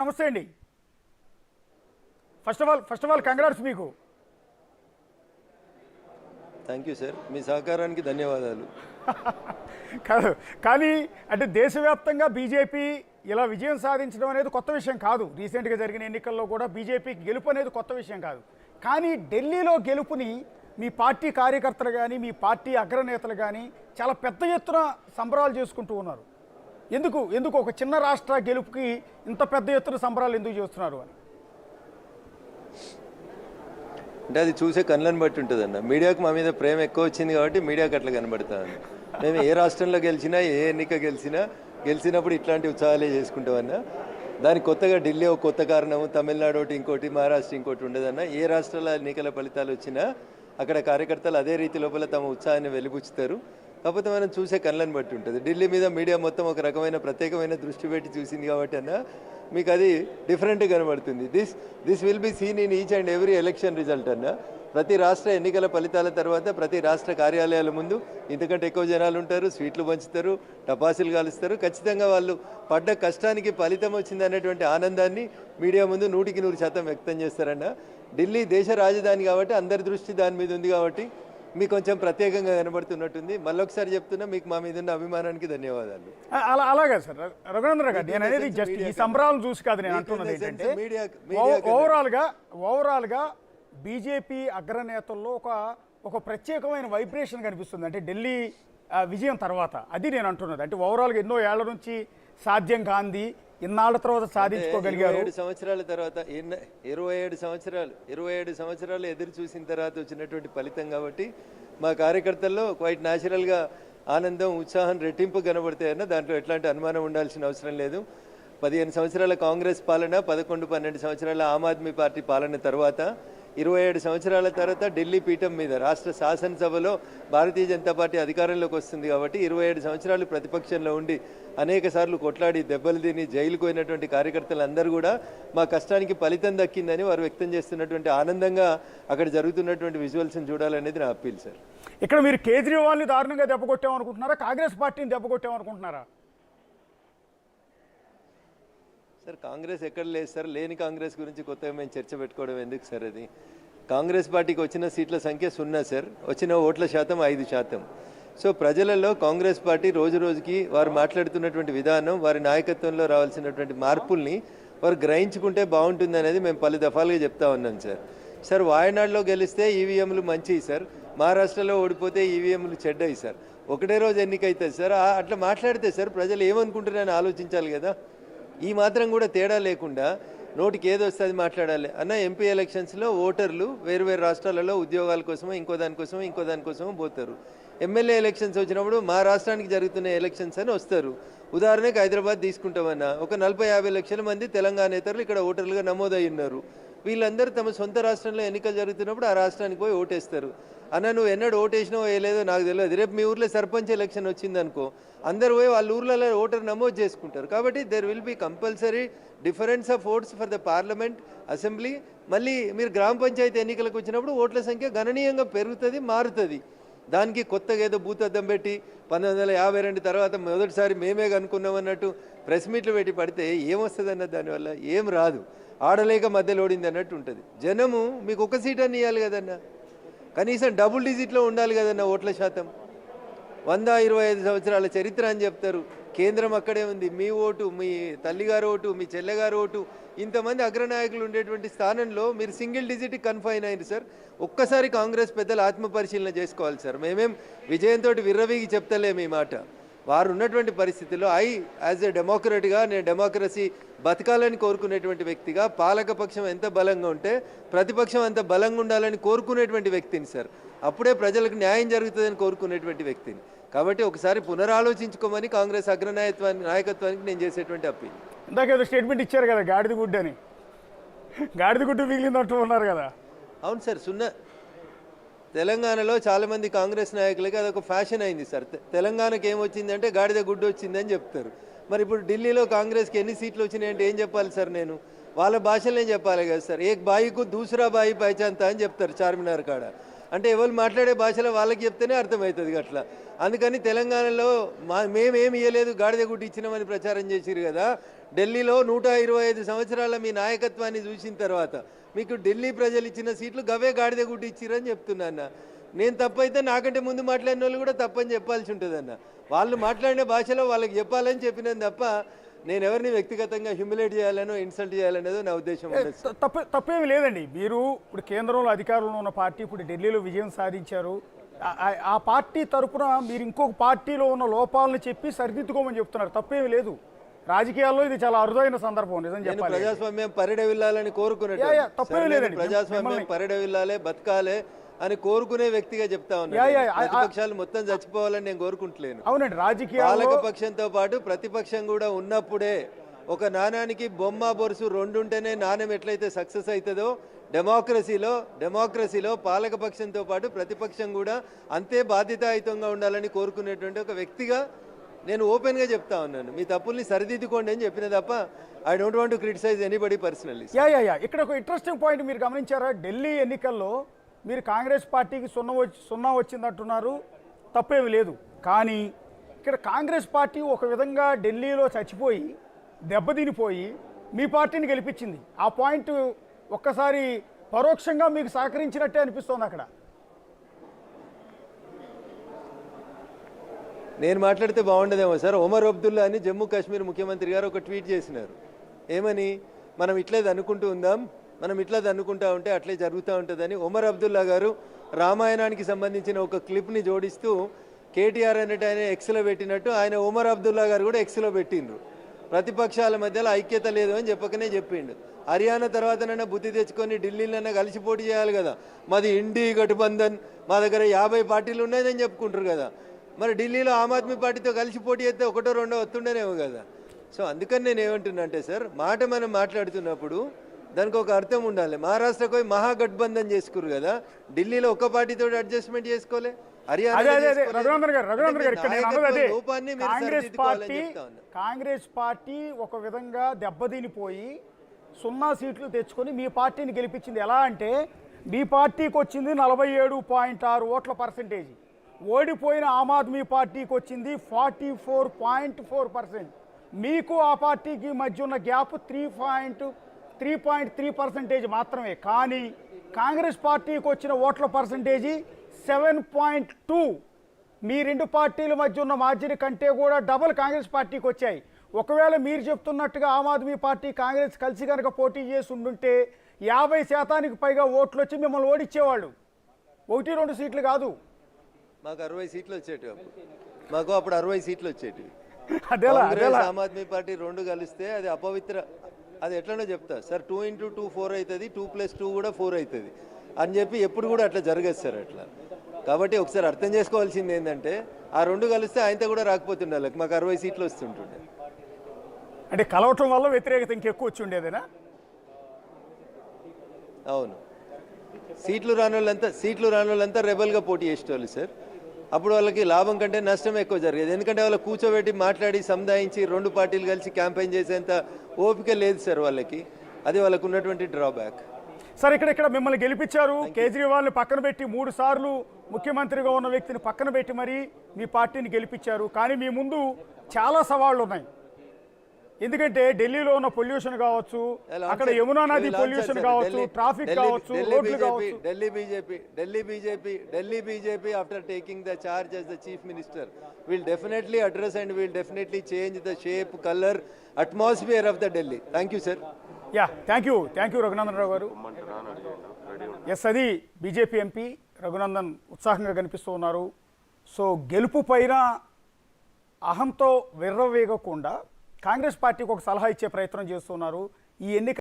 నమస్తే అండి. First of all congrats మీకు. థ్యాంక్ యూ సార్, మీ సహకారానికి ధన్యవాదాలు. కాదు, కానీ అంటే దేశవ్యాప్తంగా బీజేపీ ఇలా విజయం సాధించడం అనేది కొత్త విషయం కాదు. రీసెంట్గా జరిగిన ఎన్నికల్లో కూడా బీజేపీకి గెలుపు అనేది కొత్త విషయం కాదు. కానీ ఢిల్లీలో గెలుపుని మీ పార్టీ కార్యకర్తలు కానీ మీ పార్టీ అగ్రనేతలు కానీ చాలా పెద్ద ఎత్తున సంబరాలు చేసుకుంటూ ఉన్నారు. ఎందుకు ఒక చిన్న రాష్ట్ర గెలుపుకి ఇంత పెద్ద ఎత్తున సంబరాలు ఎందుకు చేస్తున్నారు అని అంటే అది చూసే కళ్ళని బట్టి ఉంటుంది అన్న. మీడియాకు మా మీద ప్రేమ ఎక్కువ వచ్చింది కాబట్టి మీడియాకి అట్లా కనబడుతుంది. మేము ఏ రాష్ట్రంలో గెలిచినా ఏ ఎన్నిక గెలిచినప్పుడు ఇట్లాంటి ఉత్సాహాలే చేసుకుంటామన్నా. దానికి కొత్తగా ఢిల్లీ ఒక కొత్త కారణము, తమిళనాడు ఒకటి ఇంకోటి, మహారాష్ట్ర ఇంకోటి ఉండదన్న. ఏ రాష్ట్రాల ఎన్నికల ఫలితాలు వచ్చినా అక్కడ కార్యకర్తలు అదే రీతి లోపల తమ ఉత్సాహాన్ని వెలిబుచ్చుతారు. కాకపోతే మనం చూసే కళ్ళని బట్టి ఉంటుంది. ఢిల్లీ మీద మీడియా మొత్తం ఒక రకమైన ప్రత్యేకమైన దృష్టి పెట్టి చూసింది కాబట్టి అన్న మీకు అది డిఫరెంట్గా కనబడుతుంది. This will be seen in each and every election result అన్న. ప్రతి రాష్ట్ర ఎన్నికల ఫలితాల తర్వాత ప్రతి రాష్ట్ర కార్యాలయాల ముందు ఇంతకంటే ఎక్కువ జనాలు ఉంటారు, స్వీట్లు పంచుతారు, టపాసులు కాలుస్తారు. ఖచ్చితంగా వాళ్ళు పడ్డ కష్టానికి ఫలితం వచ్చింది అనేటువంటి ఆనందాన్ని మీడియా ముందు 100% వ్యక్తం చేస్తారన్న. ఢిల్లీ దేశ రాజధాని కాబట్టి అందరి దృష్టి దాని మీద ఉంది కాబట్టి మీకు కొంచెం ప్రత్యేకంగా కనబడుతున్నట్టుంది. మళ్ళొకసారి చెప్తున్నా, మీకు మా మీద ఉన్న అభిమానానికి ధన్యవాదాలు. అలాగే సార్ రఘునందన్ గారు, నేను అనేది జస్ట్ ఈ సంబరాలను చూసి కాదు నేను అంటున్నది ఏంటంటే ఓవరాల్గా బీజేపీ అగ్రనేతల్లో ఒక ప్రత్యేకమైన వైబ్రేషన్ కనిపిస్తుంది. అంటే ఢిల్లీ విజయం తర్వాత అది నేను అంటున్నది. అంటే ఓవరాల్గా ఎన్నో ఏళ్ల నుంచి సాధ్యం కాంది ఇన్నాళ్ళ తర్వాత సాధించుకోగలిగారు. 27 సంవత్సరాల తర్వాత 27 సంవత్సరాలు ఎదురు చూసిన తర్వాత వచ్చినటువంటి ఫలితం కాబట్టి మా కార్యకర్తల్లో క్వైట్ న్యాచురల్గా ఆనందం, ఉత్సాహం రెట్టింపు కనబడతాయన్న. దాంట్లో ఎట్లాంటి అనుమానం ఉండాల్సిన అవసరం లేదు. 15 సంవత్సరాల కాంగ్రెస్ పాలన, 11-12 సంవత్సరాల ఆమ్ ఆద్మీ పార్టీ పాలన తర్వాత 27 సంవత్సరాల తర్వాత ఢిల్లీ పీఠం మీద రాష్ట్ర శాసనసభలో భారతీయ జనతా పార్టీ అధికారంలోకి వస్తుంది కాబట్టి 27 సంవత్సరాలు ప్రతిపక్షంలో ఉండి అనేక సార్లు కొట్లాడి దెబ్బలు తిని జైలుకు పోయినటువంటి కార్యకర్తలందరూ కూడా మా కష్టానికి ఫలితం దక్కిందని వారు వ్యక్తం చేస్తున్నటువంటి ఆనందంగా అక్కడ జరుగుతున్నటువంటి విజువల్స్ని చూడాలనేది నా అప్పీల్ సార్. ఇక్కడ మీరు కేజ్రీవాల్ని దారుణంగా దెబ్బకొట్టామనుకుంటున్నారా, కాంగ్రెస్ పార్టీని దెబ్బకొట్టామనుకుంటున్నారా? సార్ కాంగ్రెస్ ఎక్కడ లేదు సార్. లేని కాంగ్రెస్ గురించి కొత్తగా మేము చర్చ పెట్టుకోవడం ఎందుకు సార్? అది కాంగ్రెస్ పార్టీకి వచ్చిన సీట్ల సంఖ్య 0 సార్, వచ్చిన ఓట్ల శాతం 5%. సో ప్రజలలో కాంగ్రెస్ పార్టీ రోజు రోజుకి వారు మాట్లాడుతున్నటువంటి విధానం, వారి నాయకత్వంలో రావాల్సినటువంటి మార్పుల్ని వారు గ్రహించుకుంటే బాగుంటుంది అనేది మేము పలు దఫాలుగా చెప్తా ఉన్నాం సార్. సార్ వాయనాడులో గెలిస్తే ఈవీఎంలు మంచివి సార్, మహారాష్ట్రలో ఓడిపోతే ఈవీఎంలు చెడ్డయి సార్, ఒకటే రోజు ఎన్నికైతుంది సార్. అట్లా మాట్లాడితే సార్ ప్రజలు ఏమనుకుంటున్నారని ఆలోచించాలి కదా. ఈ మాత్రం కూడా తేడా లేకుండా నోటికి ఏదో వస్తుంది మాట్లాడాలి అన్న. ఎంపీ ఎలక్షన్స్లో ఓటర్లు వేరు రాష్ట్రాలలో ఉద్యోగాల కోసమో ఇంకో దానికోసమో పోతారు. ఎమ్మెల్యే ఎలక్షన్స్ వచ్చినప్పుడు మా రాష్ట్రానికి జరుగుతున్న ఎలక్షన్స్ అని వస్తారు. ఉదాహరణకు హైదరాబాద్ తీసుకుంటామన్నా, ఒక 40-50 లక్షల మంది తెలంగాణేతరులు ఇక్కడ ఓటర్లుగా నమోదై ఉన్నారు. వీళ్ళందరూ తమ సొంత రాష్ట్రంలో ఎన్నికలు జరుగుతున్నప్పుడు ఆ రాష్ట్రానికి పోయి ఓటేస్తారు. అన్న నువ్వు ఎన్నడూ ఓటేసినావో వేయలేదో నాకు తెలియదు. రేపు మీ ఊర్లో సర్పంచ్ ఎలక్షన్ వచ్చిందనుకో, అందరు పోయి వాళ్ళ ఊర్లలో ఓటర్ నమోదు చేసుకుంటారు. కాబట్టి there will be compulsory difference of votes for the parliament, assembly. మళ్ళీ మీరు గ్రామ పంచాయతీ ఎన్నికలకు వచ్చినప్పుడు ఓట్ల సంఖ్య గణనీయంగా పెరుగుతుంది, మారుతుంది. దానికి కొత్తగా ఏదో భూతద్దం పెట్టి 1952 తర్వాత మొదటిసారి మేమే కనుక్కున్నామన్నట్టు ప్రెస్ మీట్లు పెట్టి పడితే ఏమొస్తుంది అన్న, దానివల్ల ఏం రాదు. ఆడలేక మధ్యలో ఓడింది అన్నట్టు ఉంటుంది. జనము మీకు ఒక సీట్ అని ఇవ్వాలి కదన్నా, కనీసం డబుల్ డిజిట్లో ఉండాలి కదన్నా ఓట్ల శాతం. 125 సంవత్సరాల చరిత్ర అని చెప్తారు, కేంద్రం అక్కడే ఉంది. మీ ఓటు, మీ తల్లిగారు ఓటు, మీ చెల్లెగారు ఓటు, ఇంతమంది అగ్రనాయకులు ఉండేటువంటి స్థానంలో మీరు సింగిల్ డిజిట్ కన్ఫైన్ అయింది సార్. ఒక్కసారి కాంగ్రెస్ పెద్దలు ఆత్మపరిశీలన చేసుకోవాలి సార్. మేమేం విజయంతో విర్రవీగి చెప్తలేము ఈ మాట. వారు ఉన్నటువంటి పరిస్థితుల్లో యాజ్ ఎ డెమోక్రట్గా నేను డెమోక్రసీ బతకాలని కోరుకునేటువంటి వ్యక్తిగా, పాలకపక్షం ఎంత బలంగా ఉంటే ప్రతిపక్షం అంత బలంగా ఉండాలని కోరుకునేటువంటి వ్యక్తిని సార్. అప్పుడే ప్రజలకు న్యాయం జరుగుతుందని కోరుకునేటువంటి వ్యక్తిని. కాబట్టి ఒకసారి పునరాలోచించుకోమని కాంగ్రెస్ నాయకత్వానికి నేను చేసేటువంటి అప్పీల్. ఇందాకేదో స్టేట్మెంట్ ఇచ్చారు కదా, గాడిద గుడ్డు అని. గాడిద గుడ్డు మిగిలిందంటూ ఉన్నారు కదా. అవును సార్, తెలంగాణలో చాలామంది కాంగ్రెస్ నాయకులకి అదొక ఫ్యాషన్ అయింది సార్. తెలంగాణకి ఏమొచ్చిందంటే గాడిద గుడ్డు వచ్చిందని చెప్తారు. మరి ఇప్పుడు ఢిల్లీలో కాంగ్రెస్కి ఎన్ని సీట్లు వచ్చినాయంటే ఏం చెప్పాలి సార్? నేను వాళ్ళ భాషలోనే చెప్పాలి కదా సార్. ఏక్ బాయికు దూసరా బాయి పైచాంతా అని చెప్తారు చార్మినార్ కాడ. అంటే ఎవరు మాట్లాడే భాషలో వాళ్ళకి చెప్తేనే అర్థమవుతుంది అట్లా. అందుకని తెలంగాణలో మేమేమి ఇవ్వలేదు, గాడిద గుడ్డి ఇచ్చినామని ప్రచారం చేసిరు కదా. ఢిల్లీలో 125 సంవత్సరాల మీ నాయకత్వాన్ని చూసిన తర్వాత మీకు ఢిల్లీ ప్రజలు ఇచ్చిన సీట్లు గవే గాడిద గుడ్డి ఇచ్చిరని చెప్తున్నా. నేను తప్పైతే నాకంటే ముందు మాట్లాడిన వాళ్ళు కూడా తప్పని చెప్పాల్సి ఉంటుందన్న. వాళ్ళు మాట్లాడిన భాషలో వాళ్ళకి చెప్పాలని చెప్పినాను తప్ప నేను ఎవరిని వ్యక్తిగతంగా హ్యూమిలేట్ చేయాలనో ఇన్సల్ట్ చేయాలనేదో నా ఉద్దేశం ఉండదు. తప్పేమి లేదండి. మీరు ఇప్పుడు కేంద్రంలో అధికారంలో ఉన్న పార్టీ ఇప్పుడు ఢిల్లీలో విజయం సాధించారు. ఆ పార్టీ తరఫున మీరు ఇంకొక పార్టీలో ఉన్న లోపాలను చెప్పి సరిదిద్దుకోమని చెప్తున్నారు. తప్పేమి లేదు. రాజకీయాల్లో ఇది చాలా అరుదైన సందర్భం. నిజం చెప్పాలి, ప్రజాస్వామ్యం పరిడవిల్లాలని కోరుకున్నట్టు ప్రజాస్వామ్యం పరిడవిల్లాలే, బతకాలే అని కోరుకునే వ్యక్తిగా చెప్తా ఉన్నాను. ప్రతిపక్షాలు మొత్తం చచ్చిపోవాలని నేను కోరుకుంటలేను. అవునండి, రాజకీయ పాలక పక్షంతో పాటు ప్రతిపక్షం కూడా ఉన్నప్పుడే ఒక నాణానికి బొమ్మ బొరుసు రెండు ఉంటేనే నాణ్యం ఎట్లయితే సక్సెస్ అవుతుందో డెమోక్రసీలో పాలక పక్షంతో పాటు ప్రతిపక్షం కూడా అంతే బాధ్యతాయుతంగా ఉండాలని కోరుకునేటువంటి ఒక వ్యక్తిగా నేను ఓపెన్గా చెప్తా ఉన్నాను. మీ తప్పుల్ని సరిదిద్దుకోండి అని చెప్పిన తప్ప I don't want to criticize anybody personally. ఇక్కడ ఒక ఇంట్రెస్టింగ్ పాయింట్ మీరు గమనించారా? ఢిల్లీ ఎన్నికల్లో మీరు కాంగ్రెస్ పార్టీకి సున్నా వచ్చిందంటున్నారు. తప్పేమి లేదు. కానీ ఇక్కడ కాంగ్రెస్ పార్టీ ఒక విధంగా ఢిల్లీలో చచ్చిపోయి దెబ్బతినిపోయి మీ పార్టీని గెలిపించింది. ఆ పాయింట్ ఒక్కసారి పరోక్షంగా మీకు సహకరించినట్టే అనిపిస్తోంది అక్కడ. నేను మాట్లాడితే బాగుండదేమో సార్. ఒమర్ అబ్దుల్లా అని జమ్మూ కాశ్మీర్ ముఖ్యమంత్రి గారు ఒక ట్వీట్ చేసినారు. ఏమని? మనం ఇట్లే అనుకుంటూ ఉందాం, మనం ఇట్లా అనుకుంటా ఉంటే అట్లే జరుగుతూ ఉంటుందని. ఒమర్ అబ్దుల్లా గారు రామాయణానికి సంబంధించిన ఒక క్లిప్ని జోడిస్తూ కేటీఆర్ అనేటి ఆయన ఎక్స్లో పెట్టినట్టు ఆయన ఒమర్ అబ్దుల్లా గారు కూడా ఎక్స్లో పెట్టిండ్రు. ప్రతిపక్షాల మధ్యలో ఐక్యత లేదు అని చెప్పకనే చెప్పిండు. హర్యానా తర్వాతనైనా బుద్ధి తెచ్చుకొని ఢిల్లీలోనే కలిసి పోటీ చేయాలి కదా. మాది ఇండి గఠబంధన్, మా దగ్గర 50 పార్టీలు ఉన్నాయని చెప్పుకుంటారు కదా. మరి ఢిల్లీలో ఆమ్ ఆద్మీ పార్టీతో కలిసి పోటీ చేస్తే ఒకటో రెండో వస్తుండేనేమో కదా. సో అందుకని నేను ఏమంటున్నా అంటే సార్, మాట మనం మాట్లాడుతున్నప్పుడు దానికి ఒక అర్థం ఉండాలి. మహారాష్ట్రకు పోయి మహాగఠబంధన్ చేసుకురు కదా, ఢిల్లీలో ఒక్క పార్టీతో అడ్జస్ట్మెంట్ చేసుకోలే. కాంగ్రెస్ పార్టీ ఒక విధంగా దెబ్బతినిపోయి 0 సీట్లు తెచ్చుకొని మీ పార్టీని గెలిపించింది. ఎలా అంటే మీ పార్టీకి వచ్చింది 47.6 ఓట్ల పర్సెంటేజ్, ఓడిపోయిన ఆమ్ ఆద్మీ పార్టీకి వచ్చింది 44.4%. మీకు ఆ పార్టీకి మధ్య ఉన్న గ్యాప్ 3.3% మాత్రమే. కానీ కాంగ్రెస్ పార్టీకి వచ్చిన ఓట్ల పర్సంటేజీ 7.2. మీ రెండు పార్టీల మధ్య ఉన్న మార్జిన్ కంటే కూడా డబుల్ కాంగ్రెస్ పార్టీకి వచ్చాయి. ఒకవేళ మీరు చెప్తున్నట్టుగా ఆమ్ ఆద్మీ పార్టీ కాంగ్రెస్ కలిసి కనుక పోటీ చేసి ఉండుంటే 50% పైగా ఓట్లు వచ్చి మిమ్మల్ని ఓడించేవాళ్ళు. 1-2 సీట్లు కాదు, మాకు 60 సీట్లు వచ్చేటివి. మాకు అప్పుడు 60 సీట్లు వచ్చేటివి. ఆమ్ ఆద్మీ పార్టీ రెండు కలిస్తే అది అపవిత్ర, అది ఎట్లనో చెప్తా సార్. 2 × 2 4 అవుతుంది, 2+2 కూడా 4 అవుతుంది అని చెప్పి ఎప్పుడు కూడా అట్లా జరగదు సార్ అట్లా. కాబట్టి ఒకసారి అర్థం చేసుకోవాల్సింది ఏంటంటే ఆ రెండు కలిస్తే ఆయనతో కూడా రాకపోతుండాలి, మాకు 60 సీట్లు వస్తుంటుండే. అంటే కలవటం వల్ల వ్యతిరేకత ఇంకెక్కువ వచ్చి ఉండేదేనా? అవును, సీట్లు రాని వాళ్ళంతా రెబల్గా పోటీ చేసేవాళ్ళు సార్. అప్పుడు వాళ్ళకి లాభం కంటే నష్టం ఎక్కువ జరిగేది. ఎందుకంటే వాళ్ళు కూర్చోబెట్టి మాట్లాడి సముదాయించి రెండు పార్టీలు కలిసి క్యాంపెయిన్ చేసేంత ఓపిక లేదు సార్ వాళ్ళకి. అది వాళ్ళకు ఉన్నటువంటి డ్రాబ్యాక్. సార్ ఇక్కడ మిమ్మల్ని గెలిపించారు, కేజ్రీవాల్ని పక్కన పెట్టి 3 సార్లు ముఖ్యమంత్రిగా ఉన్న వ్యక్తిని పక్కన పెట్టి మరి మీ పార్టీని గెలిపించారు. కానీ మీ ముందు చాలా సవాళ్ళు ఉన్నాయి. ఎందుకంటే ఢిల్లీలో ఉన్న పొల్యూషన్ కావచ్చు, అక్కడ యమునా నది పొల్యూషన్ కావచ్చు, ట్రాఫిక్ కావచ్చు, రోడ్లు కావచ్చు. Delhi BJP after taking the charge as the chief minister will definitely address and will definitely change the shape, color, atmosphere of the Delhi. Thank you sir. Yeah, thank you Raghunandan Rao garu. Yes, అది BJP MP Raghunandan ఉత్సాహంగా కనిపిస్తూ ఉన్నారు. So గెలుపు పైన అహంతో విర్రవేగకుండా కాంగ్రెస్ పార్టీకి ఒక సలహా ఇచ్చే ప్రయత్నం చేస్తున్నారు. ఈ ఎన్నిక